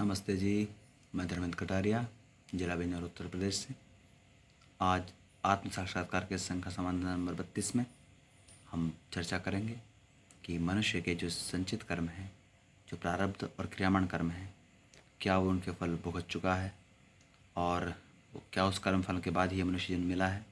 नमस्ते जी, मैं धर्मेंद्र कटारिया, जिला बिजनौर, उत्तर प्रदेश से। आज आत्म साक्षात्कार के संख्या संबंध नंबर 32 में हम चर्चा करेंगे कि मनुष्य के जो संचित कर्म हैं, जो प्रारब्ध और क्रियामान कर्म हैं, क्या वो उनके फल भुगत चुका है और क्या उस कर्म फल के बाद ही मनुष्य जन्म मिला है।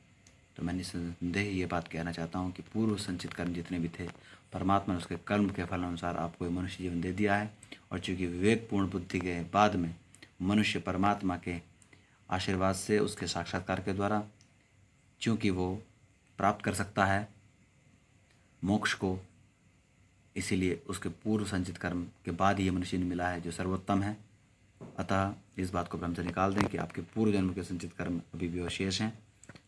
तो मैं निसंदेह ये बात कहना चाहता हूँ कि पूर्व संचित कर्म जितने भी थे, परमात्मा ने उसके कर्म के फल अनुसार आपको ये मनुष्य जीवन दे दिया है। और चूँकि विवेकपूर्ण बुद्धि के बाद में मनुष्य परमात्मा के आशीर्वाद से, उसके साक्षात्कार के द्वारा, चूँकि वो प्राप्त कर सकता है मोक्ष को, इसीलिए उसके पूर्व संचित कर्म के बाद ही ये मनुष्य जन्म मिला है जो सर्वोत्तम है। अतः इस बात को भ्रम से निकाल दें कि आपके पूर्व जन्म के संचित कर्म अभी भी अवशेष हैं।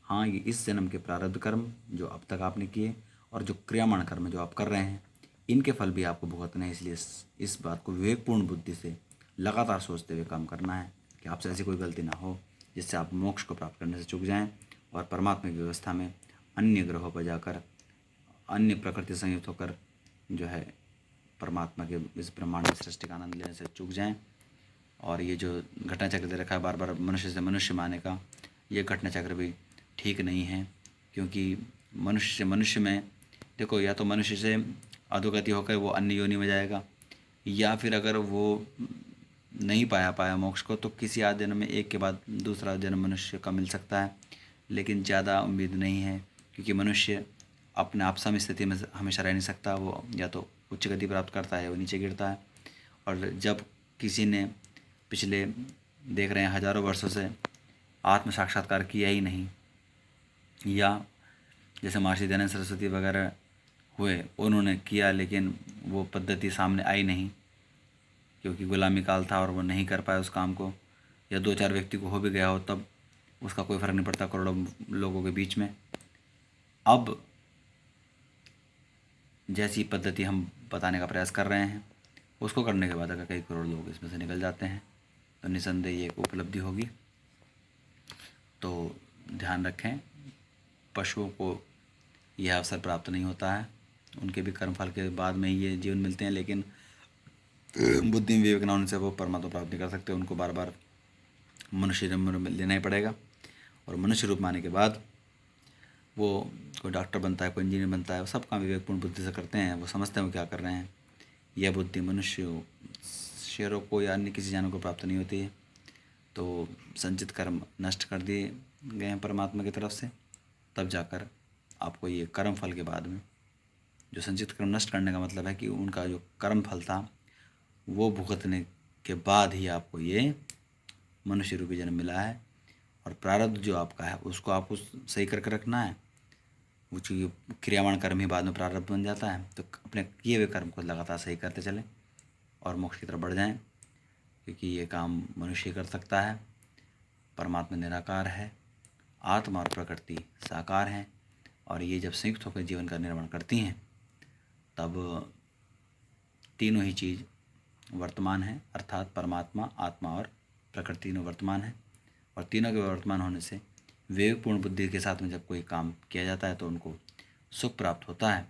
हाँ, ये इस जन्म के प्रारब्ध कर्म जो अब तक आपने किए और जो क्रियामान कर्म जो आप कर रहे हैं, इनके फल भी आपको भुगतने हैं। इसलिए इस बात को विवेकपूर्ण बुद्धि से लगातार सोचते हुए काम करना है कि आपसे ऐसी कोई गलती ना हो जिससे आप मोक्ष को प्राप्त करने से चूक जाएं और परमात्मा की व्यवस्था में अन्य ग्रहों पर जाकर अन्य प्रकृति संयुक्त होकर जो है परमात्मा के इस ब्रह्मांड में सृष्टि का आनंद लेने से चूक जाएं। और ये जो घटना चक्र दे रखा है बार बार मनुष्य से मनुष्य माने का, ये घटना चक्र भी ठीक नहीं है। क्योंकि मनुष्य से मनुष्य में देखो, या तो मनुष्य से अधोगति होकर वो अन्य योनि में जाएगा, या फिर अगर वो नहीं पाया मोक्ष को तो किसी आध जन्म में एक के बाद दूसरा जन्म मनुष्य का मिल सकता है, लेकिन ज़्यादा उम्मीद नहीं है। क्योंकि मनुष्य अपने आप सम स्थिति में हमेशा रह नहीं सकता, वो या तो उच्च गति प्राप्त करता है, वो नीचे गिरता है। और जब किसी ने पिछले देख रहे हैं हजारों वर्षों से आत्म साक्षात्कार किया ही नहीं, या जैसे महर्षि दयानंद सरस्वती वगैरह हुए, उन्होंने किया लेकिन वो पद्धति सामने आई नहीं क्योंकि गुलामी काल था और वो नहीं कर पाए उस काम को, या दो चार व्यक्ति को हो भी गया हो तब उसका कोई फ़र्क नहीं पड़ता करोड़ों लोगों के बीच में। अब जैसी पद्धति हम बताने का प्रयास कर रहे हैं, उसको करने के बाद अगर कई करोड़ लोग इसमें से निकल जाते हैं तो निसंदेह ये एक उपलब्धि होगी। तो ध्यान रखें, पशुओं को यह अवसर प्राप्त नहीं होता है, उनके भी कर्मफल के बाद में ये जीवन मिलते हैं, लेकिन बुद्धि में विवेक न होने से वो परमात्मा प्राप्त नहीं कर सकते। उनको बार बार मनुष्य जन्म लेना ही पड़ेगा। और मनुष्य रूप माने के बाद वो कोई डॉक्टर बनता है, कोई इंजीनियर बनता है, वो सब काम विवेकपूर्ण बुद्धि से करते हैं। वो समझते हैं वो क्या कर रहे हैं। यह बुद्धि मनुष्य, शेरों को या अन्य किसी जानवर को प्राप्त नहीं होती है। तो संचित कर्म नष्ट कर दिए गए हैं परमात्मा की तरफ से, तब जाकर आपको ये कर्म फल के बाद में, जो संचित कर्म नष्ट करने का मतलब है कि उनका जो कर्म फल था वो भुगतने के बाद ही आपको ये मनुष्य रूपी जन्म मिला है। और प्रारब्ध जो आपका है उसको आपको सही करके रखना है। वो चूँकि क्रियावान कर्म ही बाद में प्रारब्ध बन जाता है, तो अपने किए हुए कर्म को लगातार सही करते चलें और मोक्ष की तरफ बढ़ जाएं। क्योंकि ये काम मनुष्य कर सकता है। परमात्मा निराकार है, आत्मा और प्रकृति साकार हैं, और ये जब संयुक्त होकर जीवन का निर्माण करती हैं तब तीनों ही चीज़ वर्तमान है, अर्थात परमात्मा, आत्मा और प्रकृति तीनों वर्तमान है। और तीनों के वर्तमान होने से विवेकपूर्ण बुद्धि के साथ में जब कोई काम किया जाता है तो उनको सुख प्राप्त होता है।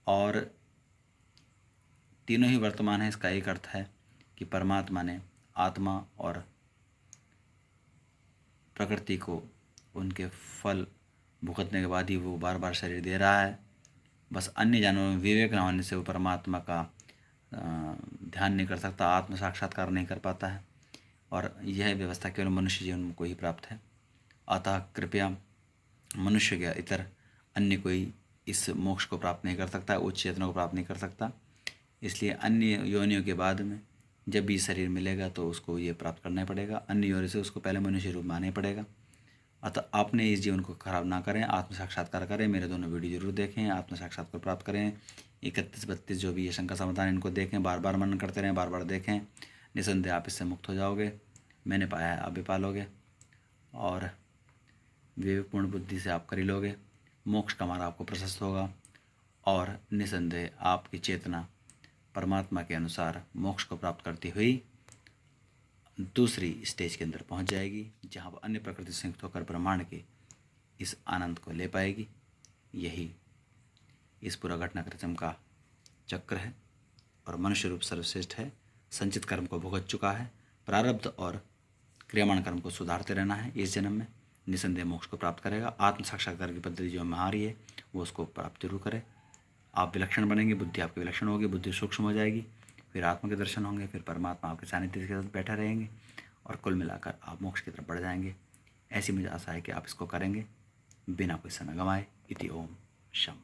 और तीनों ही वर्तमान है, इसका एक अर्थ है कि परमात्मा ने आत्मा और प्रकृति को उनके फल भुगतने के बाद ही वो बार बार शरीर दे रहा है। बस अन्य जानवरों में विवेक न होने से वो परमात्मा का ध्यान नहीं कर सकता, आत्म साक्षात्कार नहीं कर पाता है। और यह व्यवस्था केवल मनुष्य जीवन को ही प्राप्त है। अतः कृपया मनुष्य के इतर अन्य कोई इस मोक्ष को प्राप्त नहीं कर सकता, उच्च चेतना को प्राप्त नहीं कर सकता। इसलिए अन्य योनियों के बाद में जब भी शरीर मिलेगा तो उसको ये प्राप्त करना ही पड़ेगा। अन्य योनि से उसको पहले मनुष्य रूप में आना ही पड़ेगा। अतः आपने इस जीवन को खराब ना करें, आत्म साक्षात्कार करें। मेरे दोनों वीडियो जरूर देखें, आत्म साक्षात्कार प्राप्त करें। 31-32 जो भी ये शंका समाधान, इनको देखें, बार बार मनन करते रहें, बार बार देखें। निसंदेह आप इससे मुक्त हो जाओगे। मैंने पाया है, आप भी पालोगे और विवेकपूर्ण बुद्धि से आप कर ही लोगे। मोक्ष का मार्ग आपको प्रशस्त होगा और निसंदेह आपकी चेतना परमात्मा के अनुसार मोक्ष को प्राप्त करती हुई दूसरी स्टेज के अंदर पहुंच जाएगी, जहां अन्य प्रकृति संयुक्त होकर ब्रह्मांड के इस आनंद को ले पाएगी। यही इस पूरा घटनाक्रम का चक्र है और मनुष्य रूप सर्वश्रेष्ठ है। संचित कर्म को भुगत चुका है। प्रारब्ध और क्रियमाण कर्म को सुधारते रहना है। इस जन्म में निसंदेह मोक्ष को प्राप्त करेगा। आत्म साक्षात्कार की पद्धति जो में आ रही है वो उसको प्राप्त जरूर करें। आप विलक्षण बनेंगे, बुद्धि आपकी विलक्षण होगी, बुद्धि सूक्ष्म हो जाएगी, फिर आत्मा के दर्शन होंगे, फिर परमात्मा आपके सानिध्य के साथ बैठे रहेंगे और कुल मिलाकर आप मोक्ष की तरफ बढ़ जाएंगे। ऐसी मुझे आशा है कि आप इसको करेंगे बिना कोई समय गंवाए। इति ओम शम।